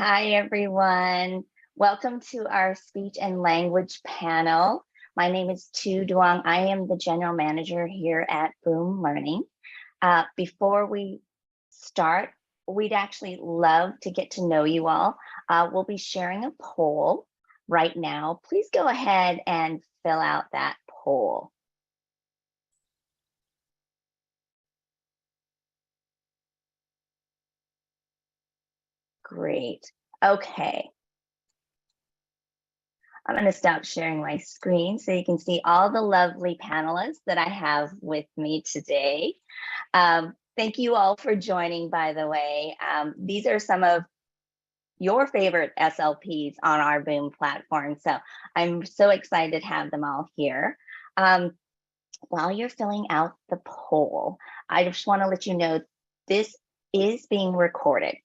Hi, everyone. Welcome to our speech and language panel. My name is Tu Duong. I am the general manager here at Boom Learning. Before we start, we'd actually love to get to know you all. We'll be sharing a poll right now. Please go ahead and fill out that poll. Great. Okay. I'm going to stop sharing my screen so you can see all the lovely panelists that I have with me today. Thank you all for joining, by the way. These are some of your favorite SLPs on our Boom platform, so I'm so excited to have them all here. While you're filling out the poll, I just want to let you know this is being recorded,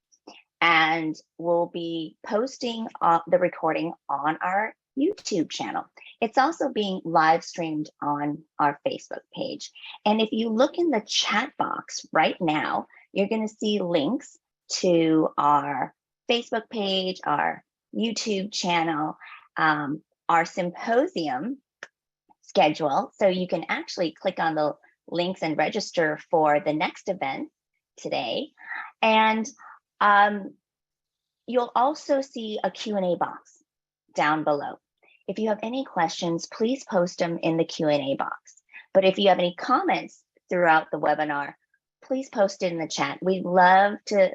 and we'll be posting the recording on our YouTube channel. It's also being live streamed on our Facebook page. And if you look in the chat box right now, you're going to see links to our Facebook page, our YouTube channel, our symposium schedule. So you can actually click on the links and register for the next event today. And you'll also see a Q&A box down below. If you have any questions, please post them in the Q&A box. But if you have any comments throughout the webinar, please post it in the chat. We'd love to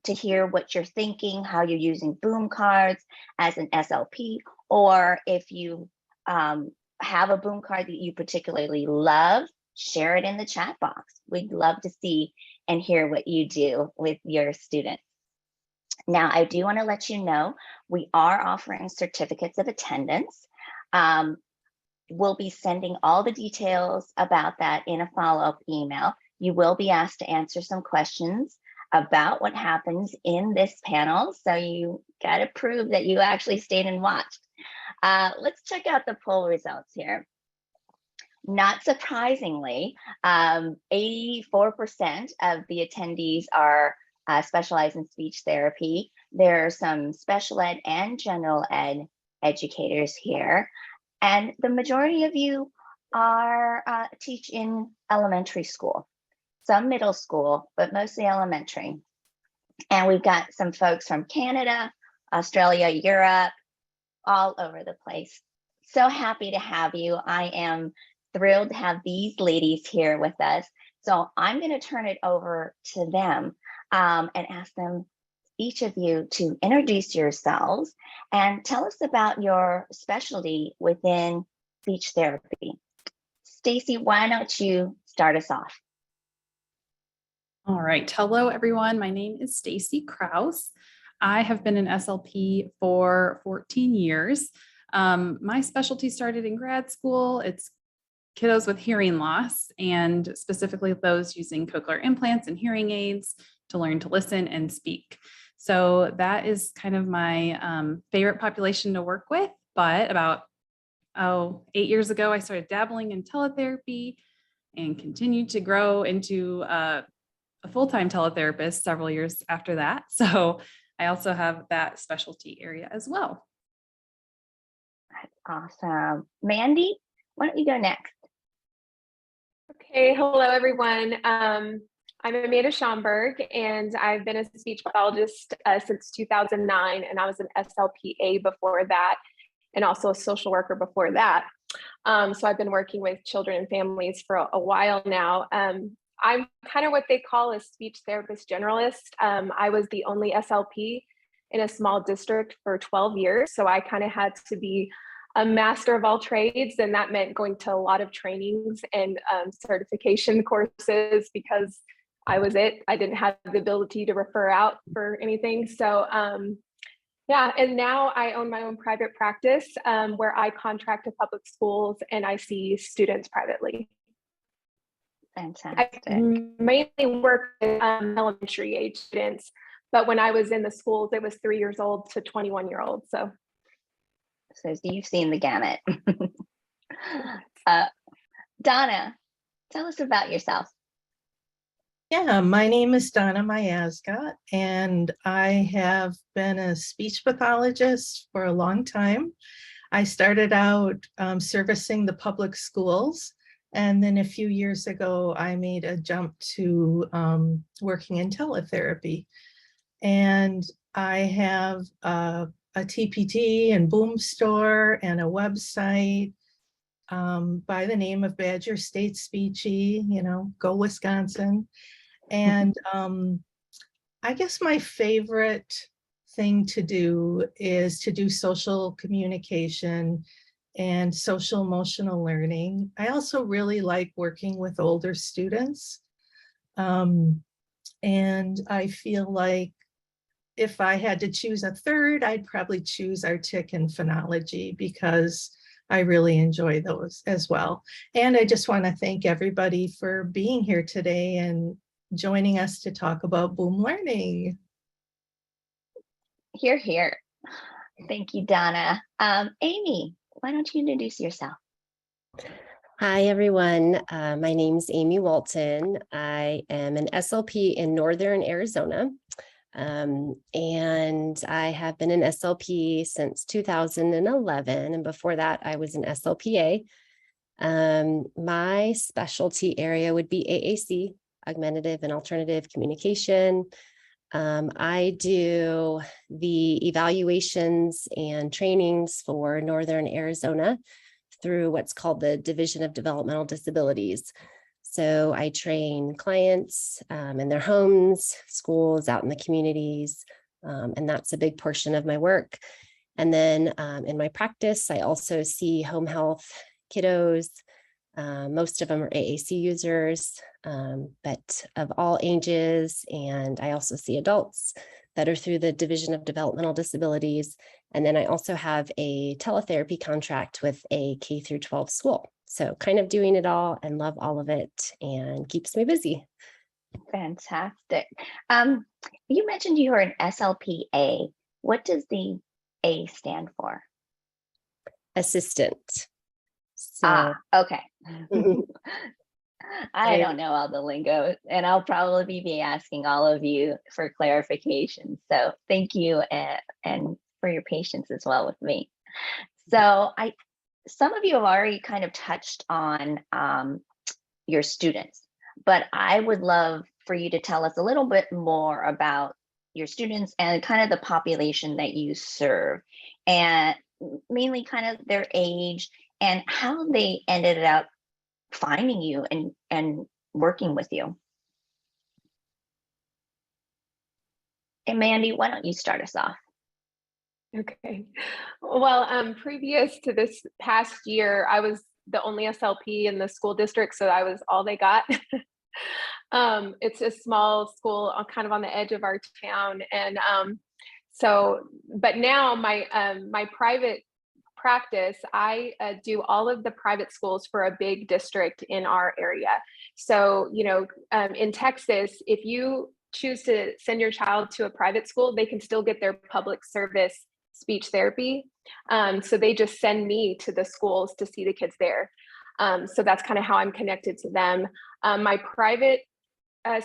hear what you're thinking, how you're using Boom cards as an SLP, or if you have a Boom card that you particularly love, share it in the chat box. We'd love to see and hear what you do with your students. Now, I do want to let you know, we are offering certificates of attendance. We'll be sending all the details about that in a follow-up email. You will be asked to answer some questions about what happens in this panel, so you got to prove that you actually stayed and watched. Let's check out the poll results here. Not surprisingly, 84% of the attendees are specialized in speech therapy. There are some special ed and general ed educators here. And the majority of you are teach in elementary school, some middle school, but mostly elementary. And we've got some folks from Canada, Australia, Europe, all over the place. So happy to have you. I am thrilled to have these ladies here with us. So I'm going to turn it over to them and ask them, each of you, to introduce yourselves and tell us about your specialty within speech therapy. Stacy, why don't you start us off? All right. Hello, everyone. My name is Stacy Crouse. I have been an SLP for 14 years. My specialty started in grad school. It's kiddos with hearing loss, and specifically those using cochlear implants and hearing aids to learn to listen and speak. So that is kind of my favorite population to work with. But about 8 years ago, I started dabbling in teletherapy and continued to grow into a full-time teletherapist several years after that. So I also have that specialty area as well. That's awesome. Mandy, why don't you go next? Okay, hello everyone. I'm Aimee Schaumberg, and I've been a speech pathologist since 2009, and I was an SLPA before that, and also a social worker before that. So I've been working with children and families for a while now. I'm kind of what they call a speech therapist generalist. I was the only SLP in a small district for 12 years, so I kind of had to be a master of all trades, and that meant going to a lot of trainings and certification courses because I was it. I didn't have the ability to refer out for anything. So yeah, and now I own my own private practice where I contract to public schools and I see students privately. Fantastic. I mainly work with elementary age students, but when I was in the schools, it was 3 years old to 21-year-olds. So you've seen the gamut. Donna, tell us about yourself. Yeah, my name is Donna Miazga, and I have been a speech pathologist for a long time. I started out servicing the public schools, and then a few years ago, I made a jump to working in teletherapy. And I have a TPT and Boom Store and a website by the name of Badger State Speechy, go Wisconsin. And I guess my favorite thing to do is to do social communication and social emotional learning. I also really like working with older students. And I feel like if I had to choose a third, I'd probably choose Artic and Phonology because I really enjoy those as well. And I just want to thank everybody for being here today and joining us to talk about Boom Learning. Hear, hear. Thank you, Donna. Aimee, why don't you introduce yourself? Hi, everyone. My name's Aimee Walton. I am an SLP in Northern Arizona. And I have been an SLP since 2011. And before that, I was an SLPA. My specialty area would be AAC, Augmentative and Alternative Communication. I do the evaluations and trainings for Northern Arizona through what's called the Division of Developmental Disabilities. So I train clients in their homes, schools, out in the communities, and that's a big portion of my work. And then in my practice, I also see home health kiddos. Most of them are AAC users, but of all ages. And I also see adults that are through the Division of Developmental Disabilities. And then I also have a teletherapy contract with a K through 12 school. So kind of doing it all and love all of it and keeps me busy. Fantastic. You mentioned you were an SLPA. What does the A stand for? Assistant. So, Okay. I don't know all the lingo, and I'll probably be asking all of you for clarification. So thank you and for your patience as well with me. So some of you have already kind of touched on your students, but I would love for you to tell us a little bit more about your students and kind of the population that you serve, and mainly kind of their age and how they ended up finding you and working with you. And Mandy, why don't you start us off? Okay. Well, previous to this past year, I was the only SLP in the school district, so I was all they got. It's a small school kind of on the edge of our town. And but now my private practice, I do all of the private schools for a big district in our area. So, in Texas, if you choose to send your child to a private school, they can still get their public service speech therapy. So they just send me to the schools to see the kids there. So that's kind of how I'm connected to them. My private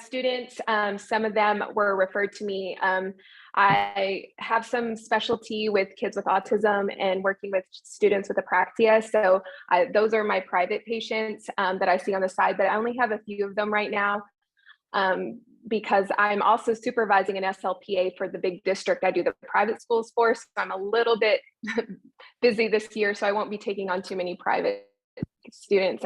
students, some of them were referred to me. I have some specialty with kids with autism and working with students with apraxia. So those are my private patients that I see on the side, but I only have a few of them right now because I'm also supervising an SLPA for the big district I do the private schools for. So I'm a little bit busy this year, so I won't be taking on too many private students.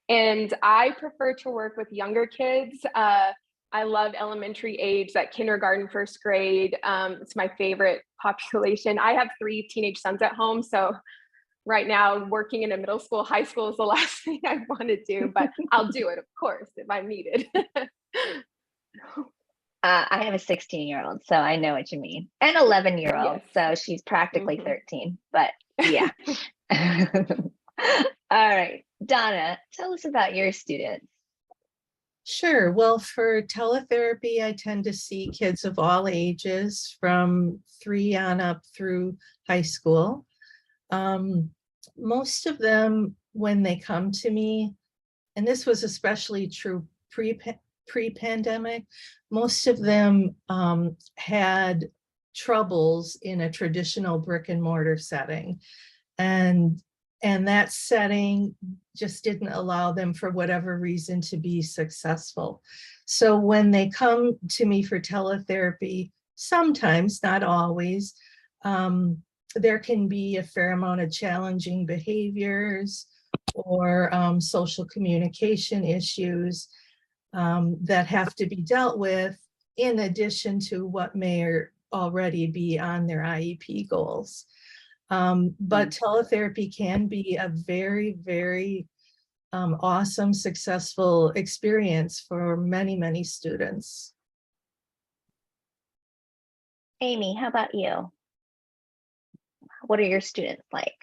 And I prefer to work with younger kids. I love elementary age, that kindergarten, first grade. It's my favorite population. I have 3 teenage sons at home. So right now working in a middle school, high school is the last thing I want to do, but I'll do it, of course, if I'm needed. I have a 16-year-old, so I know what you mean. An 11-year-old, Yes. so she's practically 13, but yeah. All right, Donna, tell us about your students. Sure. Well, for teletherapy, I tend to see kids of all ages from 3 on up through high school. Most of them, when they come to me, and this was especially true pre-pandemic, most of them had troubles in a traditional brick and mortar setting. And that setting just didn't allow them, for whatever reason, to be successful. So when they come to me for teletherapy, sometimes, not always, there can be a fair amount of challenging behaviors or social communication issues that have to be dealt with, in addition to what may already be on their IEP goals. But teletherapy can be a very, very awesome, successful experience for many, many students. Aimee, how about you? What are your students like?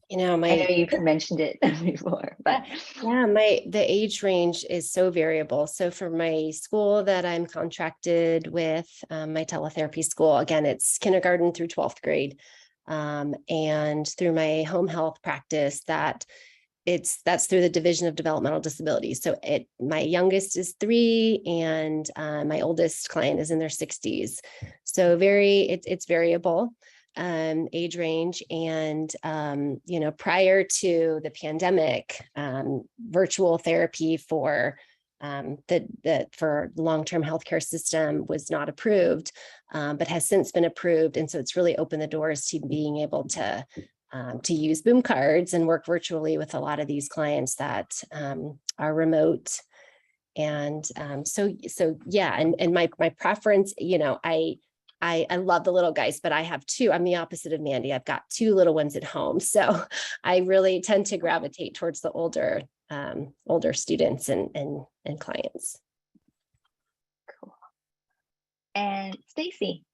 You know, I know you've mentioned it before, but yeah, the age range is so variable. So for my school that I'm contracted with, my teletherapy school, again, it's kindergarten through 12th grade. And through my home health practice, that's through the Division of Developmental Disabilities. So my youngest is 3 and my oldest client is in their 60s. So it's variable age range. And, you know, prior to the pandemic, virtual therapy for for long-term healthcare system was not approved, but has since been approved. And so it's really opened the doors to being able to use boom cards and work virtually with a lot of these clients that are remote. And so yeah, and my preference, you know, I love the little guys, but I have 2. I'm the opposite of Mandy. I've got 2 little ones at home. So I really tend to gravitate towards the older students and clients. cool. And Stacy.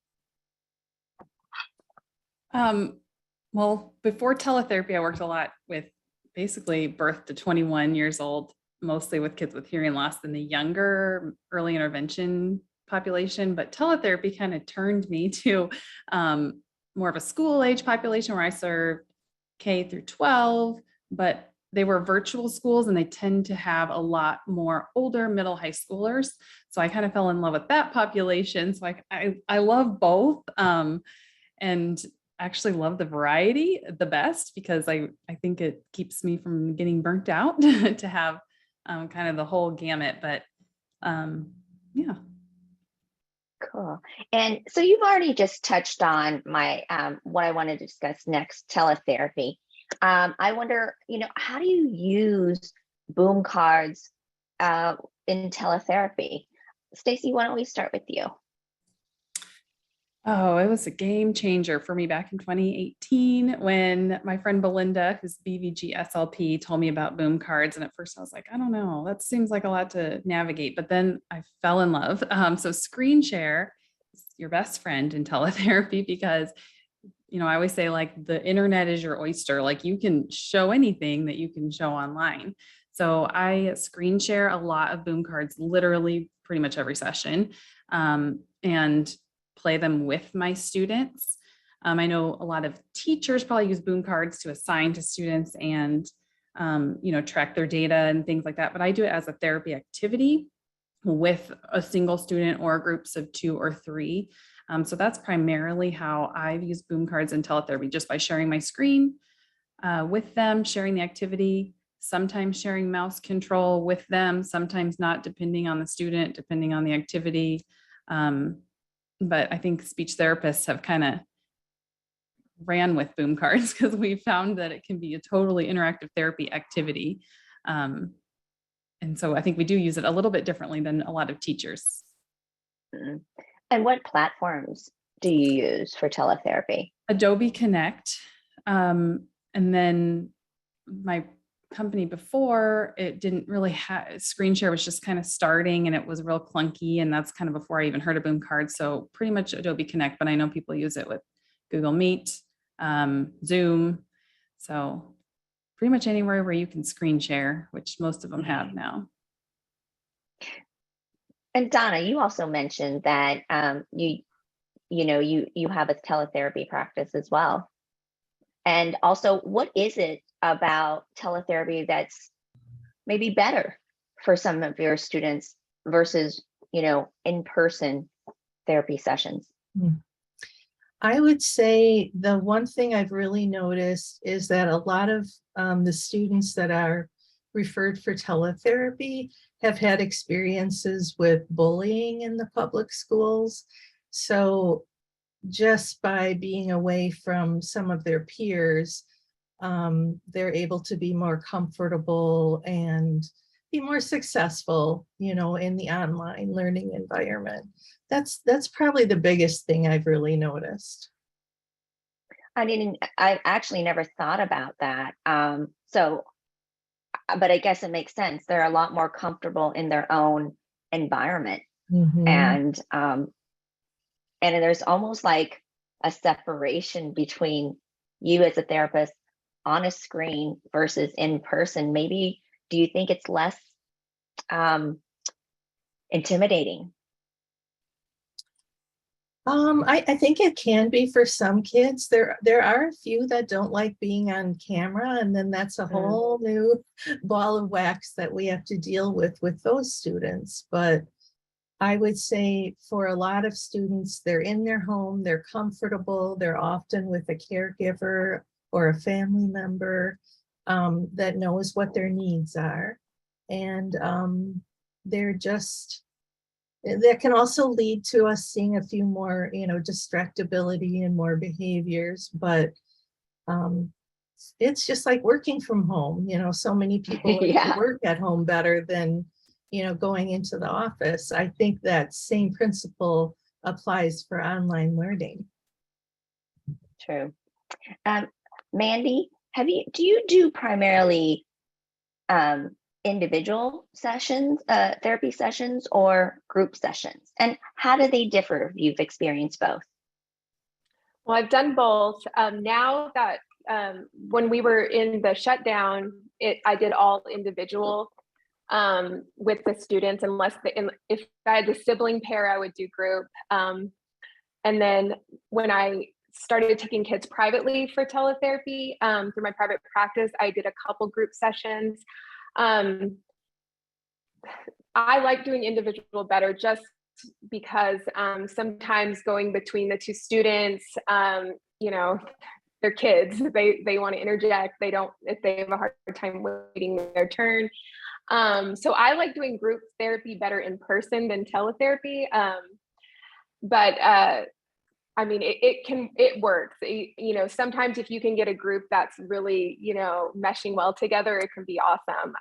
Well, before teletherapy, I worked a lot with basically birth to 21 years old, mostly with kids with hearing loss in the younger early intervention population. But teletherapy kind of turned me to more of a school age population where I served K through 12, but they were virtual schools and they tend to have a lot more older middle high schoolers. So I kind of fell in love with that population. So I love both. And actually love the variety the best because I think it keeps me from getting burnt out to have kind of the whole gamut, but yeah. Cool. And so you've already just touched on my what I wanted to discuss next, teletherapy. I wonder, you know, how do you use boom cards in teletherapy? Stacy, why don't we start with you? Oh, it was a game changer for me back in 2018 when my friend Belinda, who's BVG SLP, told me about boom cards. And at first I was like, I don't know, that seems like a lot to navigate, but then I fell in love. So screen share is your best friend in teletherapy because, you know, I always say like the internet is your oyster. Like you can show anything that you can show online. So I screen share a lot of boom cards, literally pretty much every session. And play them with my students. I know a lot of teachers probably use boom cards to assign to students and, you know, track their data and things like that. But I do it as a therapy activity with a single student or groups of 2 or 3. So that's primarily how I've used boom cards in teletherapy, just by sharing my screen with them, sharing the activity, sometimes sharing mouse control with them, sometimes not, depending on the student, depending on the activity. But I think speech therapists have kind of ran with boom cards because we found that it can be a totally interactive therapy activity. And so I think we do use it a little bit differently than a lot of teachers. And what platforms do you use for teletherapy? Adobe Connect. And then my company before, it didn't really have screen share, was just kind of starting and it was real clunky, and that's kind of before I even heard of boom cards. So pretty much Adobe Connect, but I know people use it with Google Meet, Zoom, so pretty much anywhere where you can screen share, which most of them have now. And Donna, you also mentioned that you have a teletherapy practice as well. And also, what is it about teletherapy that's maybe better for some of your students versus, in-person therapy sessions? I would say the one thing I've really noticed is that a lot of the students that are referred for teletherapy have had experiences with bullying in the public schools. So just by being away from some of their peers, they're able to be more comfortable and be more successful, in the online learning environment. That's probably the biggest thing I've really noticed. I actually never thought about that. But I guess it makes sense. They're a lot more comfortable in their own environment. Mhm. And there's almost like a separation between you as a therapist on a screen versus in person. Maybe, do you think it's less intimidating? I think it can be for some kids. There are a few that don't like being on camera, and then that's a whole new ball of wax that we have to deal with those students. But I would say for a lot of students, they're in their home, they're comfortable, they're often with a caregiver or a family member that knows what their needs are. And they're just, that can also lead to us seeing a few more, distractibility and more behaviors, but it's just like working from home. So many people like to Yeah, work at home better than, going into the office. I think that same principle applies for online learning. true. Mandy, do you do primarily individual sessions, therapy sessions, or group sessions? And how do they differ if you've experienced both? Well, I've done both. Now that when we were in the shutdown, I did all individual with the students, if I had the sibling pair, I would do group. And then when I started taking kids privately for teletherapy through my private practice, I did a couple group sessions. I like doing individual better just because sometimes going between the two students, they're kids, they want to interject. If they have a hard time waiting their turn. So I like doing group therapy better in person than teletherapy. But it works. Sometimes if you can get a group that's really, meshing well together, it can be awesome.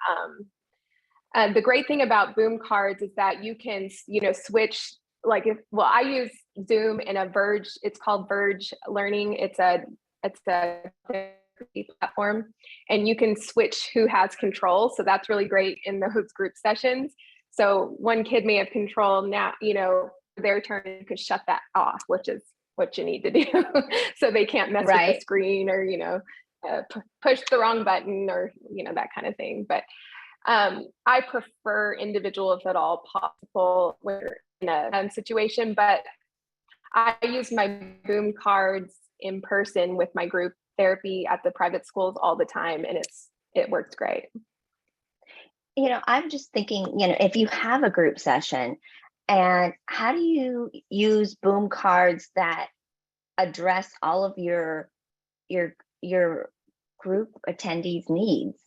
And the great thing about Boom cards is that you can, switch. I use Zoom and a Verge. It's called Verge Learning. It's a platform, and you can switch who has control. So that's really great in those group sessions. So one kid may have control now, their turn, you could shut that off, which is what you need to do. So they can't mess with the screen or, push the wrong button or, that kind of thing. But I prefer individual if at all possible when you're in a situation, but I use my Boom cards in person with my group therapy at the private schools all the time, and it works great. I'm just thinking, if you have a group session, and how do you use Boom cards that address all of your group attendees' needs?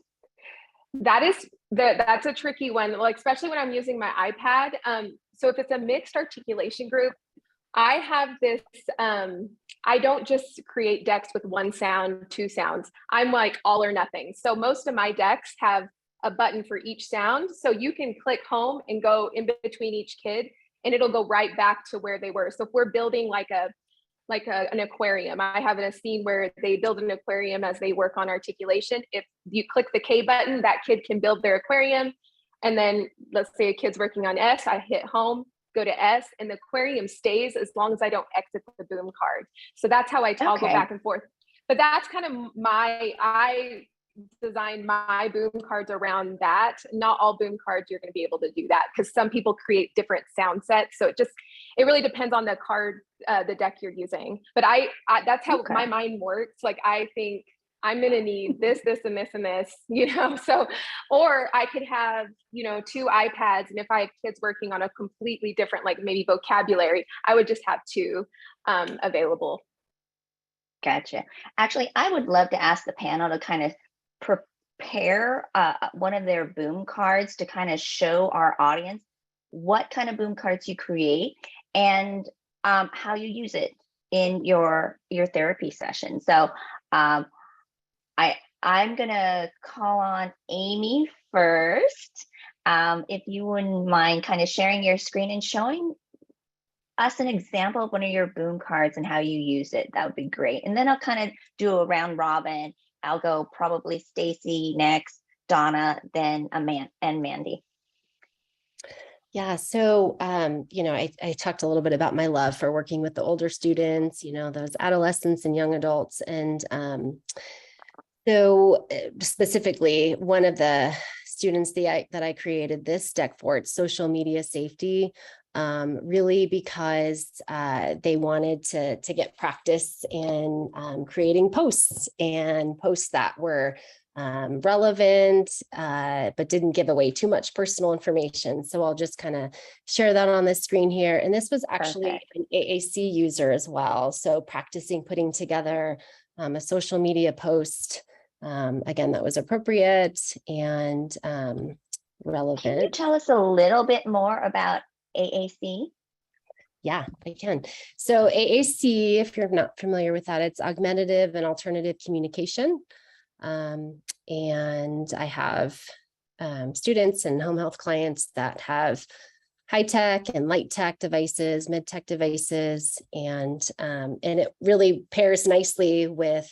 That's a tricky one, especially when I'm using my iPad. So if it's a mixed articulation group, I have this, I don't just create decks with one sound, two sounds. I'm like all or nothing. So most of my decks have a button for each sound. So you can click home and go in between each kid, and it'll go right back to where they were. So if we're building an aquarium, I have a scene where they build an aquarium as they work on articulation. If you click the K button, that kid can build their aquarium. And then let's say a kid's working on S, I hit home, go to S, and the aquarium stays as long as I don't exit the Boom card. So that's how I toggle back and forth. But that's kind of I designed my Boom cards around that. Not all Boom cards you're going to be able to do that, because some people create different sound sets. So it really depends on the card, the deck you're using. But I that's how my mind works. I think I'm going to need this, this, and this, and this, so, or I could have, 2 iPads. And if I have kids working on a completely different, like maybe vocabulary, I would just have 2 available. Gotcha. Actually, I would love to ask the panel to kind of prepare one of their boom cards to kind of show our audience what kind of boom cards you create and how you use it in your therapy session. So I'm gonna call on Aimee first. If you wouldn't mind kind of sharing your screen and showing us an example of one of your boom cards and how you use it, that would be great. And then I'll kind of do a round robin. I'll go probably Stacy next, Donna, then and Mandy. Yeah, so, I talked a little bit about my love for working with the older students, those adolescents and young adults. And so specifically, one of the students that I created this deck for, it's social media safety, really because they wanted to get practice in creating posts that were relevant, but didn't give away too much personal information. So I'll just kind of share that on the screen here. And this was actually an AAC user as well. So practicing putting together a social media post, again, that was appropriate and relevant. Can you tell us a little bit more about AAC? Yeah, I can. So AAC, if you're not familiar with that, it's augmentative and alternative communication. And I have students and home health clients that have high tech and light tech devices, mid tech devices, and it really pairs nicely with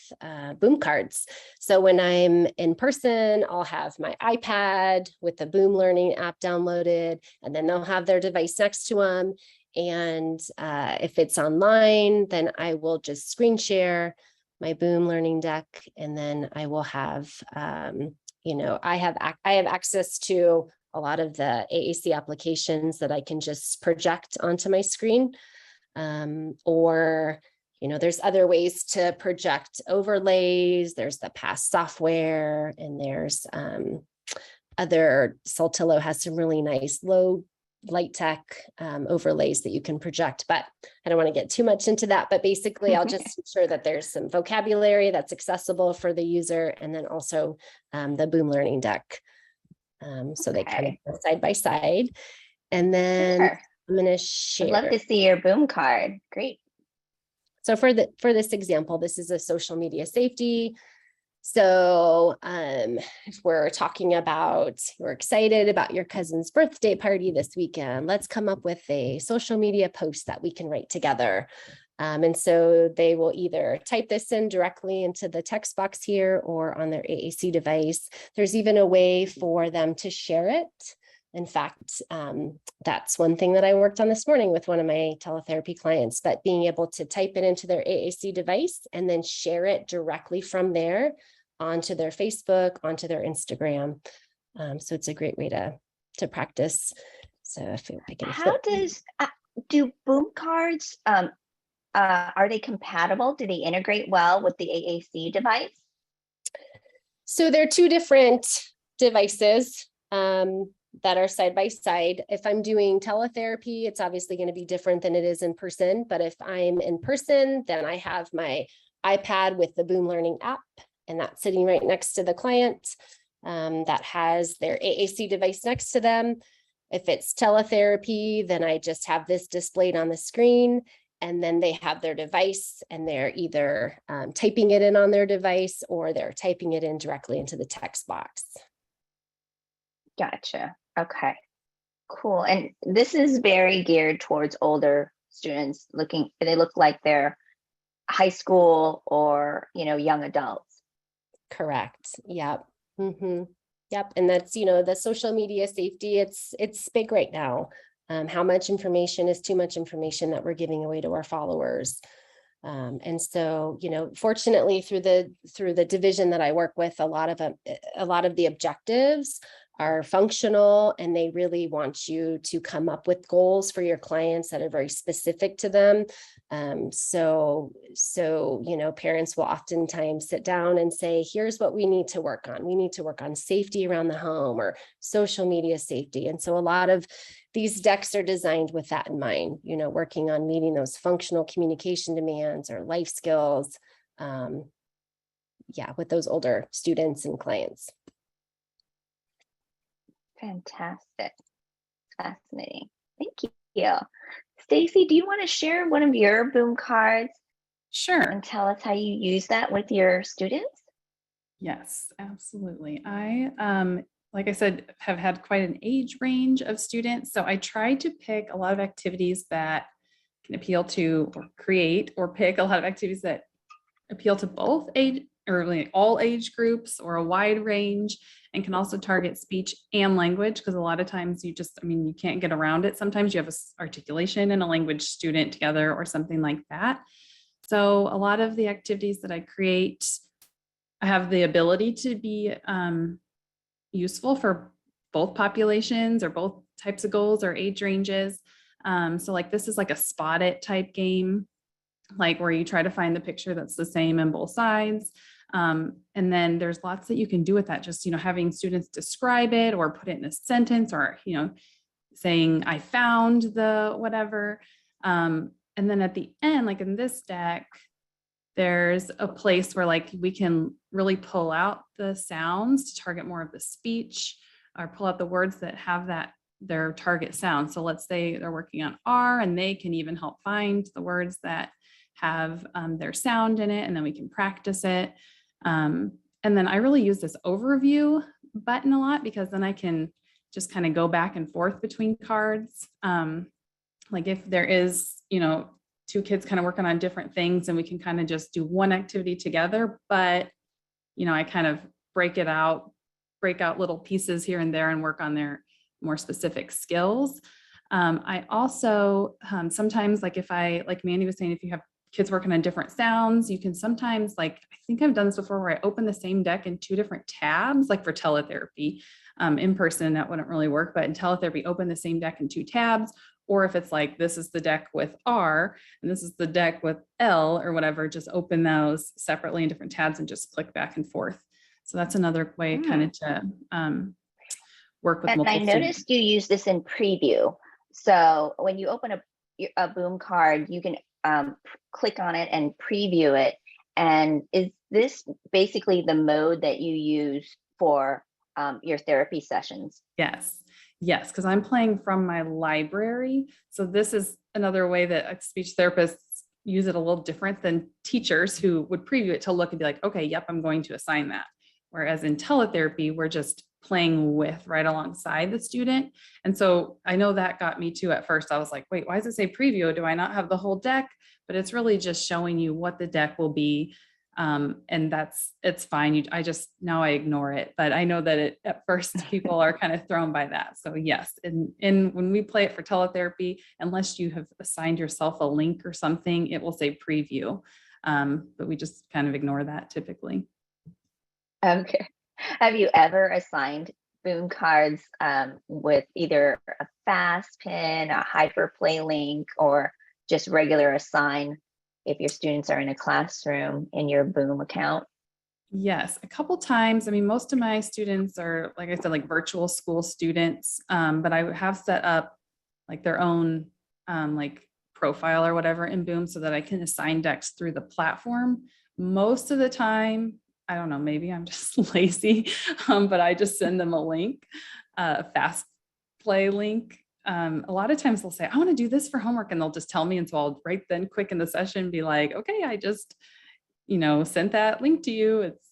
boom cards. So when I'm in person, I'll have my iPad with the Boom Learning app downloaded, and then they'll have their device next to them. And if it's online, then I will just screen share my Boom Learning deck, and then I will have, I have access to a lot of the AAC applications that I can just project onto my screen, or there's other ways to project overlays. There's the past software, and there's Saltillo has some really nice low light tech overlays that you can project, but I don't want to get too much into that. But basically, I'll just ensure that there's some vocabulary that's accessible for the user, and then also the Boom Learning deck. So they kind of go side by side. And then I'm going to share. I'd love to see your boom card. Great. So for this example, this is a social media safety. So if we're talking about, you're excited about your cousin's birthday party this weekend, let's come up with a social media post that we can write together. And so they will either type this in directly into the text box here or on their AAC device. There's even a way for them to share it. In fact, that's one thing that I worked on this morning with one of my teletherapy clients, but being able to type it into their AAC device and then share it directly from there onto their Facebook, onto their Instagram. So it's a great way to practice. So if I can do boom cards, are they compatible? Do they integrate well with the AAC device? So they're two different devices that are side by side. If I'm doing teletherapy, it's obviously going to be different than it is in person. But if I'm in person, then I have my iPad with the Boom Learning app, and that's sitting right next to the client that has their AAC device next to them. If it's teletherapy, then I just have this displayed on the screen, and then they have their device and they're either typing it in on their device or they're typing it in directly into the text box. Gotcha. Okay, cool. And this is very geared towards older students. They look like they're high school or, young adults. Correct. Yep. Mm-hmm. Yep. And that's, the social media safety, it's big right now. How much information is too much information that we're giving away to our followers. And so, fortunately through the division that I work with, a lot of the objectives are functional, and they really want you to come up with goals for your clients that are very specific to them. So, you know, parents will oftentimes sit down and say, here's what we need to work on. We need to work on safety around the home or social media safety. And so a lot of these decks are designed with that in mind, you know, working on meeting those functional communication demands or life skills. Yeah, with those older students and clients. Fantastic. Fascinating. Thank you. Stacy, do you want to share one of your boom cards Sure. and tell us how you use that with your students? Yes, absolutely. I, like I said, have had quite an age range of students. So I try to pick a lot of activities that can appeal to or create, or pick a lot of activities that appeal to both age or really all age groups or a wide range, and can also target speech and language, because a lot of times you just, I mean, you can't get around it. Sometimes you have a articulation and a language student together or something like that. So a lot of the activities that I create, I have the ability to be useful for both populations or both types of goals or age ranges. So like this is like a spot it type game, like where you try to find the picture that's the same in both sides. And then there's lots that you can do with that. Just, you know, having students describe it or put it in a sentence, or, you know, saying, I found the whatever. And then at the end, like in this deck, there's a place where like we can really pull out the sounds to target more of the speech, or pull out the words that have that their target sound. So let's say they're working on R, and they can even help find the words that have their sound in it, and then we can practice it. And then I really use this overview button a lot, because then I can just kind of go back and forth between cards. Like if there is, you know, two kids kind of working on different things, and we can kind of just do one activity together, but, you know, I kind of break out little pieces here and there and work on their more specific skills. I also sometimes, like if like Mandy was saying, if you have kids working on different sounds, you can sometimes, like, I think I've done this before, where I open the same deck in two different tabs, like for teletherapy. In person, that wouldn't really work, but in teletherapy, open the same deck in two tabs. Or if it's like, this is the deck with R and this is the deck with L or whatever, just open those separately in different tabs and just click back and forth. So that's another way kind of to work with And multiple I noticed students. you use this in preview. So when you open a boom card, you can click on it and preview it. And is this basically the mode that you use for your therapy sessions? Yes, because I'm playing from my library. So this is another way that speech therapists use it a little different than teachers who would preview it to look and be like, okay, yep, I'm going to assign that. Whereas in teletherapy, we're just playing with right alongside the student. And so I know that got me too at first. I was like, wait, why does it say preview? Do I not have the whole deck? But it's really just showing you what the deck will be. And it's fine. Now I ignore it, but I know that at first people are kind of thrown by that. So yes, and when we play it for teletherapy, unless you have assigned yourself a link or something, it will say preview. But we just kind of ignore that typically. Okay. Have you ever assigned boom cards with either a fast pin, a hyperplay link, or just regular assign if your students are in a classroom in your boom account? Yes, a couple times. I mean, most of my students are, like I said, like virtual school students, but I have set up like their own like profile or whatever in Boom so that I can assign decks through the platform. Most of the time, I don't know, maybe I'm just lazy, but I just send them a link, a fast play link. A lot of times they'll say, I want to do this for homework, and they'll just tell me. And so I'll right then quick in the session be like, okay, I just, sent that link to you. It's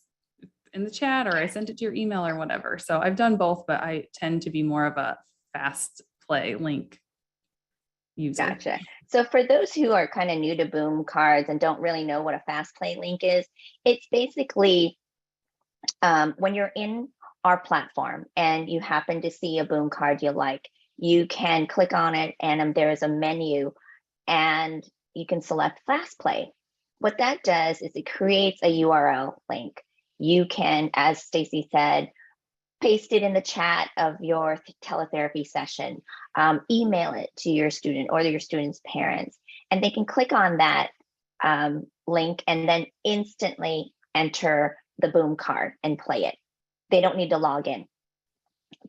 in the chat, or I sent it to your email or whatever. So I've done both, but I tend to be more of a fast play link user. Gotcha. So for those who are kind of new to boom cards and don't really know what a fast play link is, it's basically when you're in our platform and you happen to see a boom card you like, you can click on it and there's a menu and you can select fast play. What that does is it creates a URL link. You can, as Stacy said, paste it in the chat of your teletherapy session, email it to your student or your student's parents, and they can click on that link and then instantly enter the boom card and play it. They don't need to log in.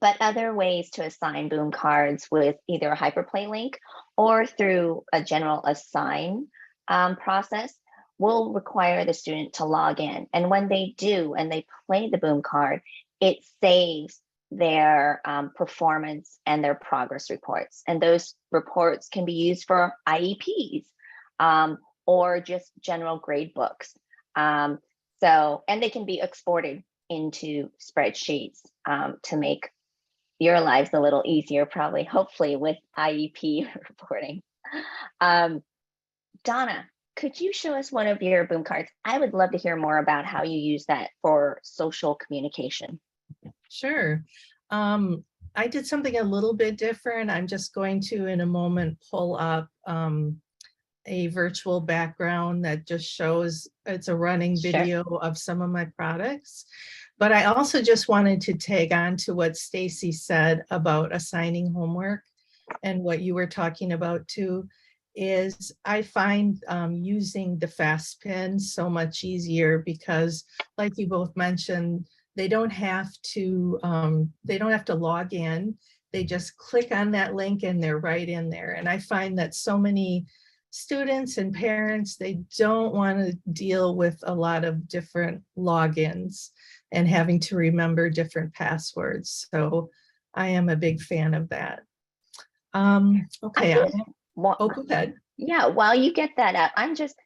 But other ways to assign boom cards with either a hyperplay link or through a general assign process will require the student to log in. And when they do and they play the boom card, it saves their performance and their progress reports. And those reports can be used for IEPs or just general grade books. And they can be exported into spreadsheets to make your lives a little easier, probably, hopefully, with IEP reporting. Donna, could you show us one of your boom cards? I would love to hear more about how you use that for social communication. Sure. I did something a little bit different. I'm just going to, in a moment, pull up a virtual background that just shows, it's a running video of some of my products. But I also just wanted to tag on to what Stacy said about assigning homework, and what you were talking about too, is I find using the fast pin so much easier because, like you both mentioned, they don't have to log in. They just click on that link and they're right in there. And I find that so many students and parents, they don't want to deal with a lot of different logins and having to remember different passwords. So I am a big fan of that. Okay, go ahead. Yeah, while you get that up, I'm just,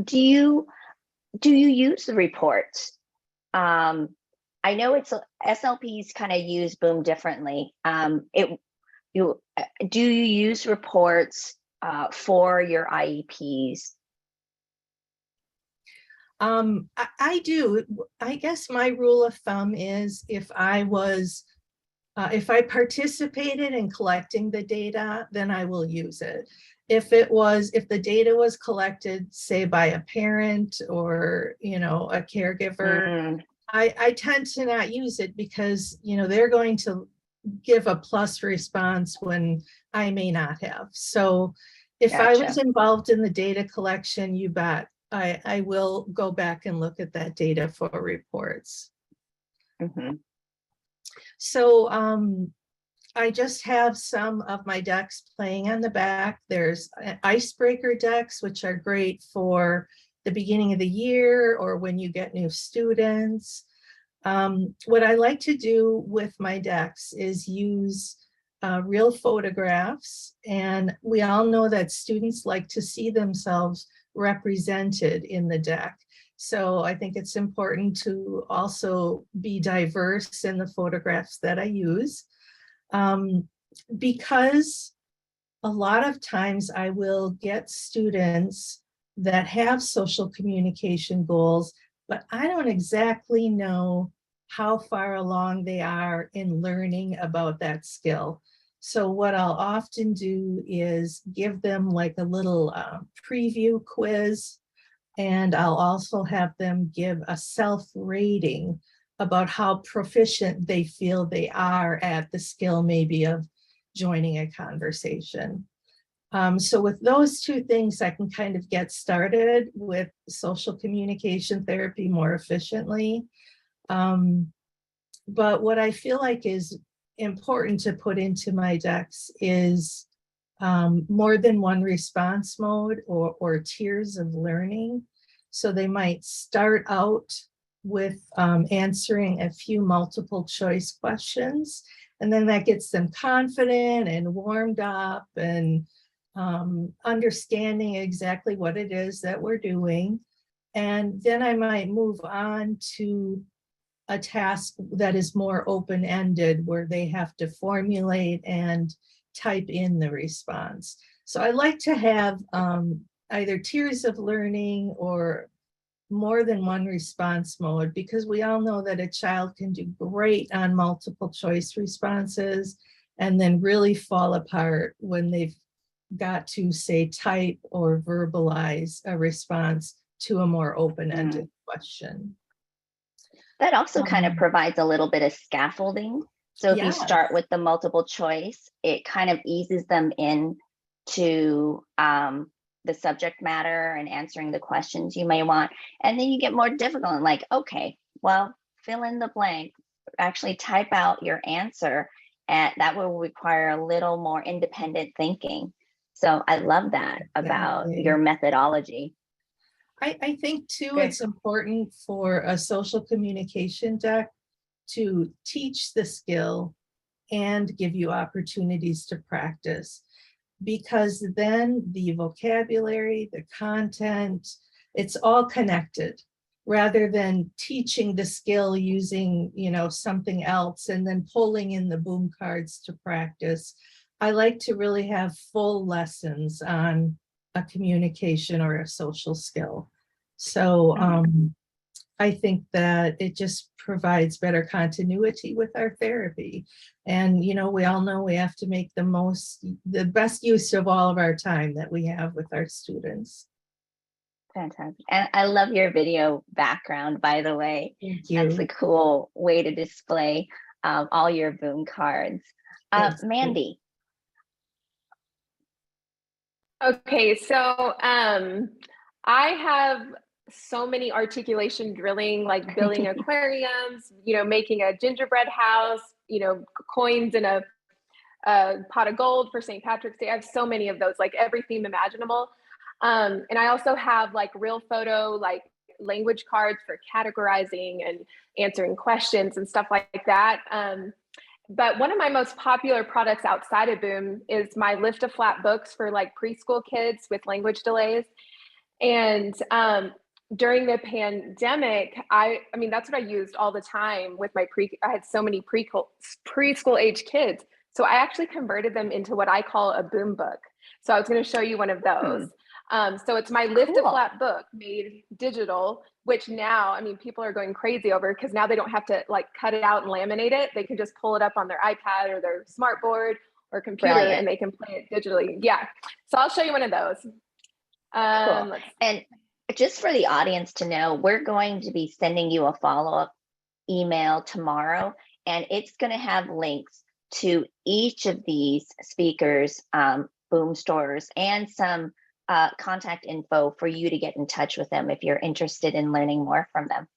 do you use the reports? I know it's SLPs kind of use Boom differently. Do you use reports for your IEPs? I do. I guess my rule of thumb is if I participated in collecting the data, then I will use it. If the data was collected, say by a parent or, a caregiver, I tend to not use it because, they're going to give a plus response when I may not have. So if I was involved in the data collection, you bet, I will go back and look at that data for reports. So I just have some of my decks playing on the back. There's icebreaker decks, which are great for the beginning of the year or when you get new students. What I like to do with my decks is use real photographs. And we all know that students like to see themselves represented in the deck. So I think it's important to also be diverse in the photographs that I use, because a lot of times I will get students that have social communication goals, but I don't exactly know how far along they are in learning about that skill. So what I'll often do is give them like a little preview quiz, and I'll also have them give a self-rating about how proficient they feel they are at the skill maybe of joining a conversation. So with those two things, I can kind of get started with social communication therapy more efficiently. But what I feel like is important to put into my decks is more than one response mode or tiers of learning. So they might start out with answering a few multiple choice questions, and then that gets them confident and warmed up and understanding exactly what it is that we're doing. And then I might move on to a task that is more open-ended, where they have to formulate and type in the response. So I like to have either tiers of learning or more than one response mode, because we all know that a child can do great on multiple choice responses and then really fall apart when they've got to, say, type or verbalize a response to a more open-ended question. That also kind of Um, provides a little bit of scaffolding. So if you Yes. start with the multiple choice, it kind of eases them in to the subject matter and answering the questions you may want. And then you get more difficult and like, okay, well, fill in the blank, actually type out your answer. And that will require a little more independent thinking. So I love that about Exactly. your methodology. I think too, Good. it's important for a social communication deck to teach the skill and give you opportunities to practice, because then the vocabulary, the content, it's all connected, rather than teaching the skill using, something else and then pulling in the boom cards to practice. I like to really have full lessons on a communication or a social skill. So I think that it just provides better continuity with our therapy. And, we all know we have to make the best use of all of our time that we have with our students. Fantastic. And I love your video background, by the way. Thank That's you. a cool way to display all your boom cards. Thanks. Mandy. Okay, so I have so many articulation drilling, like building aquariums, making a gingerbread house, coins in a pot of gold for St. Patrick's Day. I have so many of those, like every theme imaginable. And I also have like real photo, like language cards for categorizing and answering questions and stuff like that. But one of my most popular products outside of Boom is my lift to flat books for like preschool kids with language delays. And during the pandemic, I mean, that's what I used all the time with my I had so many preschool age kids. So I actually converted them into what I call a boom book. So I was going to show you one of those. So it's my lift to flat book made digital, which now, I mean, people are going crazy over because now they don't have to like cut it out and laminate it. They can just pull it up on their iPad or their smart board or computer. Brilliant. And they can play it digitally. Yeah. So I'll show you one of those. Cool. And just for the audience to know, we're going to be sending you a follow-up email tomorrow, and it's going to have links to each of these speakers, boom stores, and some contact info for you to get in touch with them if you're interested in learning more from them.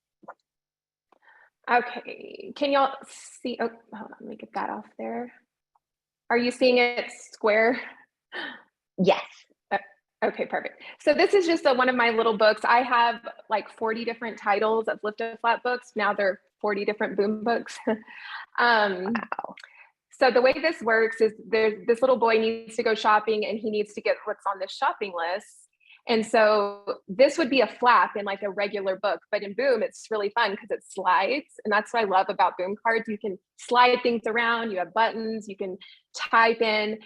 Okay, can y'all see? Oh, hold on, let me get that off there. Are you seeing it square? Yes. Okay, perfect. So this is just one of my little books. I have like 40 different titles of lift to flat books. Now there are 40 different boom books. Wow. So the way this works is this little boy needs to go shopping and he needs to get what's on this shopping list. And so this would be a flap in like a regular book, but in Boom, it's really fun because it slides. And that's what I love about Boom cards. You can slide things around, you have buttons, you can type in.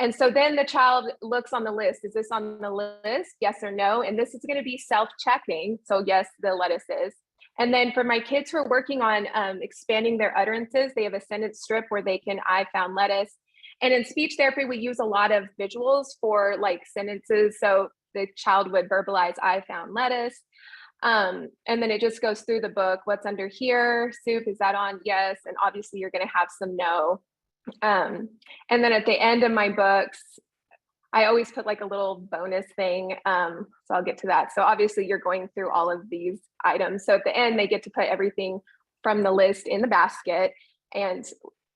And so then the child looks on the list. Is this on the list? Yes or no? And this is going to be self-checking. So yes, the lettuce is. And then for my kids who are working on expanding their utterances, they have a sentence strip where they can, I found lettuce. And in speech therapy, we use a lot of visuals for like sentences. So the child would verbalize, I found lettuce. And then it just goes through the book. What's under here? Soup, is that on? Yes. And obviously you're going to have some no. And then at the end of my books, I always put like a little bonus thing. So I'll get to that. So obviously you're going through all of these items. So at the end, they get to put everything from the list in the basket. And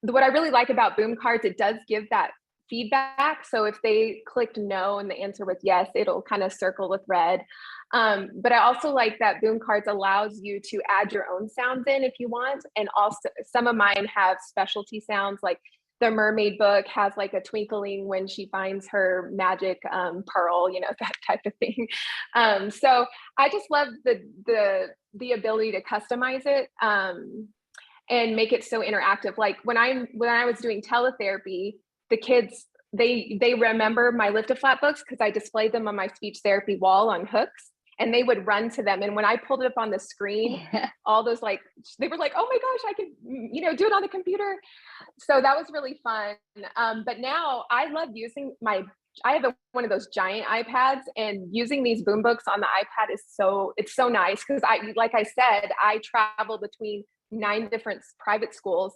what I really like about Boom cards, it does give that feedback. So if they clicked no and the answer was yes, it'll kind of circle with red. But I also like that Boom cards allows you to add your own sounds in if you want. And also some of mine have specialty sounds, like the mermaid book has like a twinkling when she finds her magic pearl, that type of thing. So I just love the ability to customize it and make it so interactive. Like when I was doing teletherapy, the kids, they remember my lift to flat books because I displayed them on my speech therapy wall on hooks. And they would run to them. And when I pulled it up on the screen, all those they were like, oh my gosh, I could, do it on the computer. So that was really fun. But now I love using my one of those giant iPads, and using these boom books on the iPad is it's so nice, because like I said, I travel between 9 different private schools.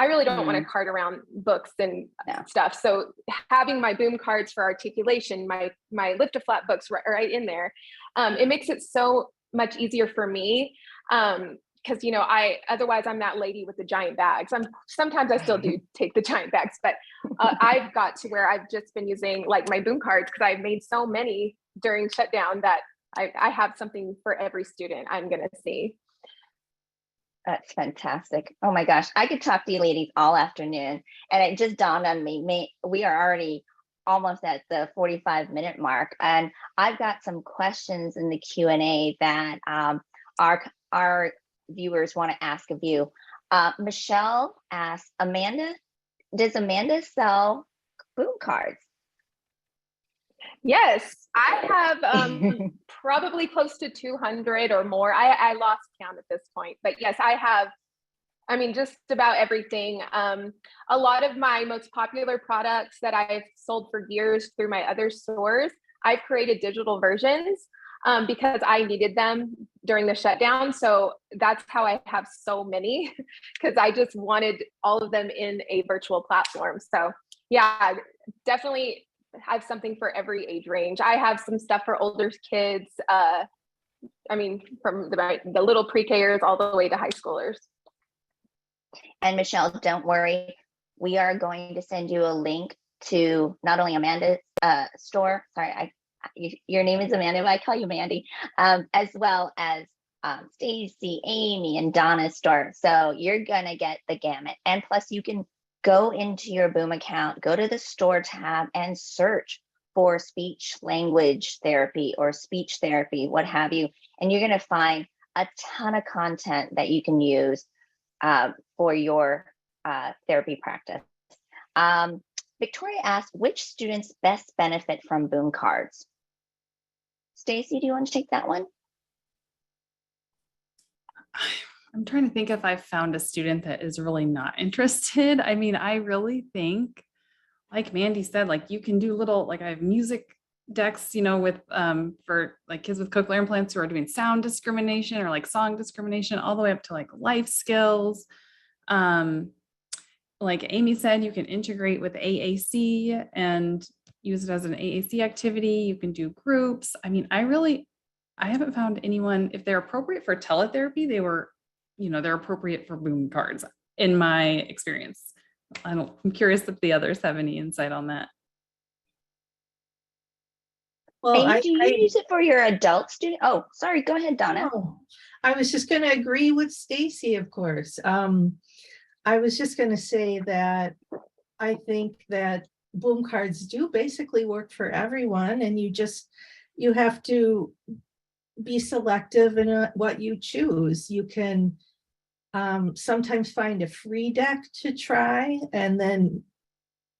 I really don't want to cart around books and stuff. So having my boom cards for articulation, my lift to flat books right in there, it makes it so much easier for me. Because, you know, otherwise I'm that lady with the giant bags. Sometimes I still do take the giant bags, but I've got to where I've just been using like my boom cards, because I've made so many during shutdown that I have something for every student I'm going to see. That's fantastic. Oh my gosh, I could talk to you ladies all afternoon. And it just dawned on me, we are already almost at the 45-minute mark. And I've got some questions in the Q&A that our viewers want to ask of you. Michelle asks, does Amanda sell boom cards? Yes, I have probably close to 200 or more. I lost count at this point, but yes, I have, I mean, just about everything. A lot of my most popular products that I've sold for years through my other stores, I've created digital versions because I needed them during the shutdown. So that's how I have so many, because I just wanted all of them in a virtual platform. So yeah, definitely have something for every age range. I have some stuff for older kids. I mean, from the little pre-Kers all the way to high schoolers. And Michelle, don't worry. We are going to send you a link to not only Amanda's store. Sorry, your name is Amanda, but I call you Mandy, as well as Stacy, Aimee, and Donna's store. So you're gonna get the gamut. And plus, you can go into your Boom account, go to the store tab, and search for speech language therapy or speech therapy, what have you. And you're gonna find a ton of content that you can use for your therapy practice. Victoria asked, which students best benefit from Boom cards? Stacy, do you want to take that one? I'm trying to think if I've found a student that is really not interested. I mean, I really think, like Mandy said, like you can do little, like I have music decks, you know, with for like kids with cochlear implants who are doing sound discrimination or like song discrimination, all the way up to like life skills. Like Aimee said, you can integrate with AAC and use it as an AAC activity. You can do groups. I mean, I haven't found anyone, if they're appropriate for teletherapy, they're appropriate for Boom cards in my experience. I'm curious if the others have any insight on that. Well, Aimee, do you use it for your adult student? Oh, sorry, go ahead, Donna. No, I was just going to agree with Stacy, of course. I was just going to say that I think that Boom cards do basically work for everyone, and you have to be selective in what you choose. You can sometimes find a free deck to try, and then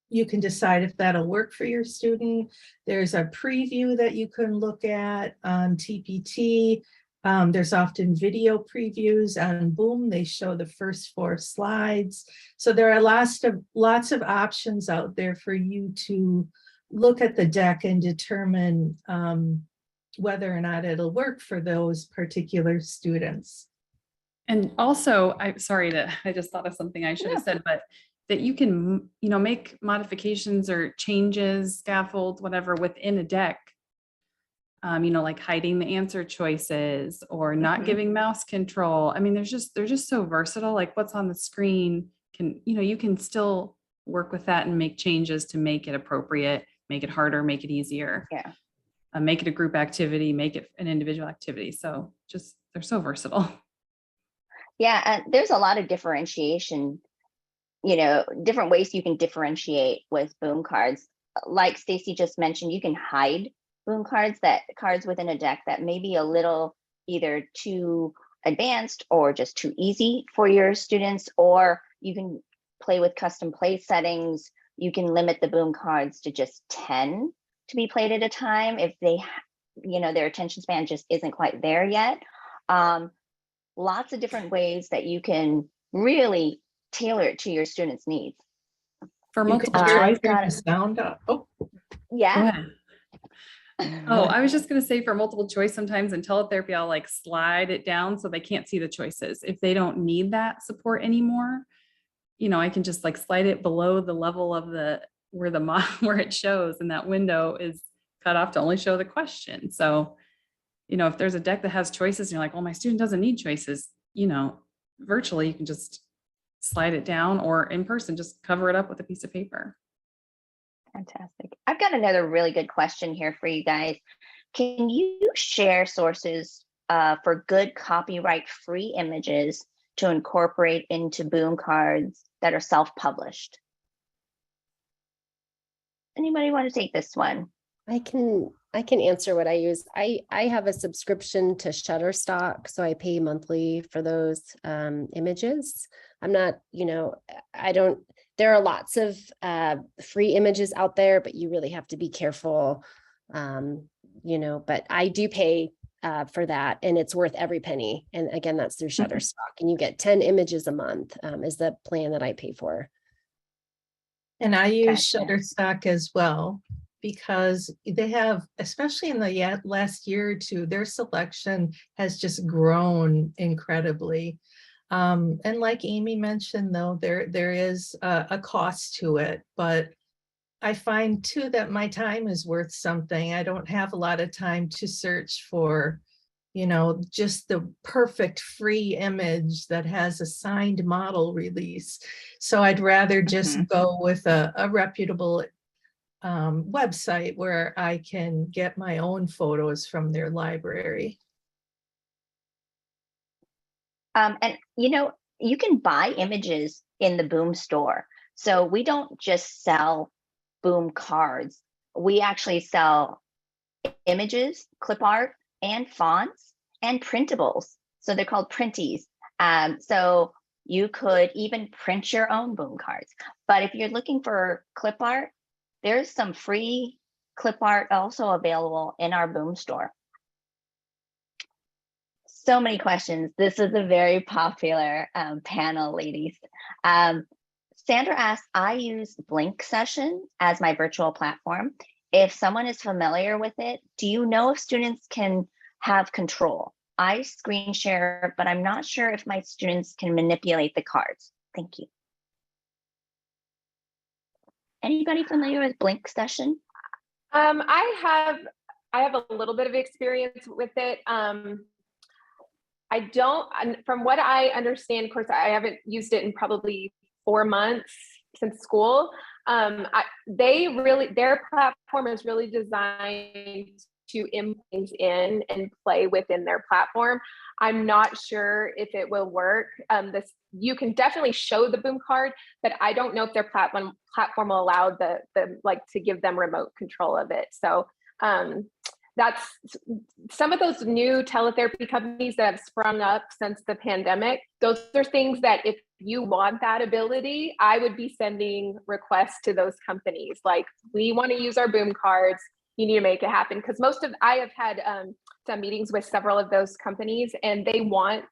you can decide if that'll work for your student. There's a preview that you can look at on TPT. There's often video previews on Boom. They show the first 4 slides. So there are lots of options out there for you to look at the deck and determine whether or not it'll work for those particular students. And also, I just thought of something I should have said, but that you can, make modifications or changes, scaffold, whatever within a deck. Like hiding the answer choices or not giving mouse control. I mean, they're just so versatile. Like what's on the screen you can still work with that and make changes to make it appropriate, make it harder, make it easier. Yeah. Make it a group activity, make it an individual activity. So they're so versatile. Yeah, and there's a lot of differentiation, different ways you can differentiate with Boom cards. Like Stacy just mentioned, you can hide Boom cards within a deck that may be a little either too advanced or just too easy for your students, or you can play with custom play settings. You can limit the Boom cards to just 10 to be played at a time if they, their attention span just isn't quite there yet. Lots of different ways that you can really tailor it to your students' needs. For multiple choice. Sound up. Oh. Go Yeah. ahead. Oh, I was just going to say for multiple choice, sometimes in teletherapy, I'll like slide it down so they can't see the choices. If they don't need that support anymore, I can just like slide it below the level of where where it shows, and that window is cut off to only show the question. So, if there's a deck that has choices and you're like, well, my student doesn't need choices, virtually you can just slide it down, or in person, just cover it up with a piece of paper. Fantastic. I've got another really good question here for you guys. Can you share sources for good copyright-free images to incorporate into boom cards that are self-published? Anybody want to take this one? I can answer what I use. I have a subscription to Shutterstock, so I pay monthly for those images. I'm not, I don't, there are lots of free images out there, but you really have to be careful, but I do pay for that, and it's worth every penny. And again, that's through Shutterstock, and you get 10 images a month is the plan that I pay for. And I use Gotcha. Shutterstock as well, because they have, especially in the last year or two, their selection has just grown incredibly. And like Aimee mentioned, though, there is a cost to it, but I find too that my time is worth something. I don't have a lot of time to search for, just the perfect free image that has a signed model release. So I'd rather just go with a reputable website where I can get my own photos from their library. And you can buy images in the Boom store. So we don't just sell Boom cards. We actually sell images, clip art, and fonts, and printables. So they're called printies. So you could even print your own Boom cards. But if you're looking for clip art, there's some free clip art also available in our Boom store. So many questions. This is a very popular panel, ladies. Sandra asks, I use Blink Session as my virtual platform. If someone is familiar with it, do you know if students can have control? I screen share, but I'm not sure if my students can manipulate the cards. Thank you. Anybody familiar with Blink Session? I have a little bit of experience with it. I don't, from what I understand, of course, I haven't used it in probably 4 months since school. Their platform is really designed to implement things in and play within their platform. I'm not sure if it will work. You can definitely show the Boom card, but I don't know if their platform will allow to give them remote control of it. So that's some of those new teletherapy companies that have sprung up since the pandemic. Those are things that if you want that ability, I would be sending requests to those companies. Like, we want to use our Boom cards. You need to make it happen. Because I have had some meetings with several of those companies, and they want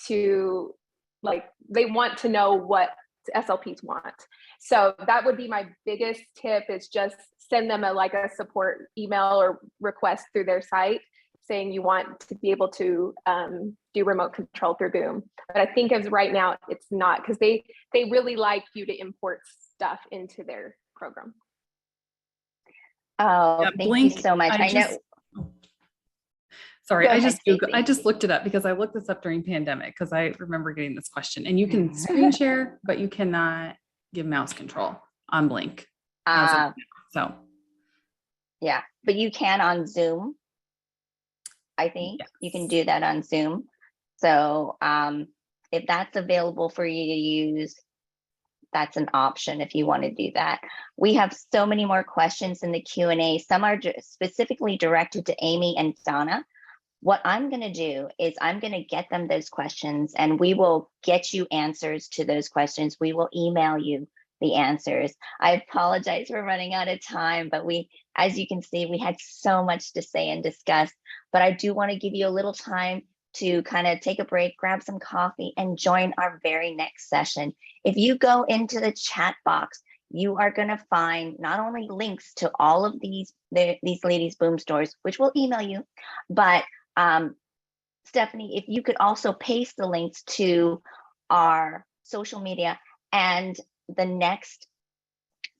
to know what SLPs want. So that would be my biggest tip, is just send them a support email or request through their site saying you want to be able to do remote control through Boom. But I think as right now, it's not, because they really like you to import stuff into their program. Oh, Yeah, thank Blink, you so much. I know. Sorry, Go ahead, I just looked it up because I looked this up during pandemic, because I remember getting this question. And you can screen share, but you cannot give mouse control on Blink. So yeah, but you can on Zoom. I think you can do that on Zoom. So if that's available for you to use, that's an option if you want to do that. We have so many more questions in the Q&A. Some are specifically directed to Aimee and Donna. What I'm going to do is I'm going to get them those questions, and we will get you answers to those questions. We will email you the answers. I apologize for running out of time, but as you can see, we had so much to say and discuss, but I do want to give you a little time to kind of take a break, grab some coffee, and join our very next session. If you go into the chat box, you are going to find not only links to all of these ladies boom stores, which we'll email you, but Stephanie, if you could also paste the links to our social media and the next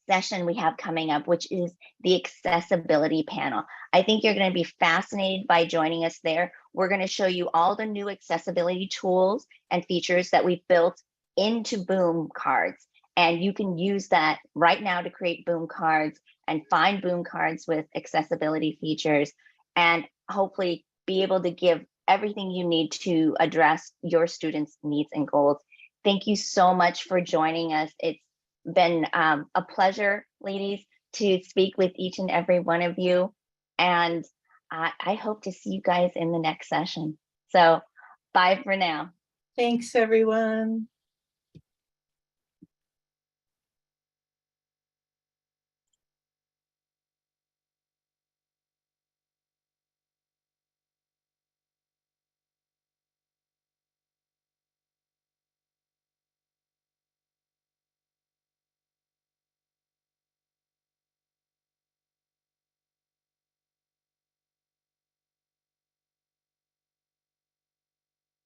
session we have coming up, which is the accessibility panel. I think you're going to be fascinated by joining us there. We're going to show you all the new accessibility tools and features that we've built into Boom cards. And you can use that right now to create Boom cards and find Boom cards with accessibility features, and hopefully be able to give everything you need to address your students' needs and goals. Thank you so much for joining us. It's been a pleasure, ladies, to speak with each and every one of you. And I hope to see you guys in the next session. So bye for now. Thanks, everyone.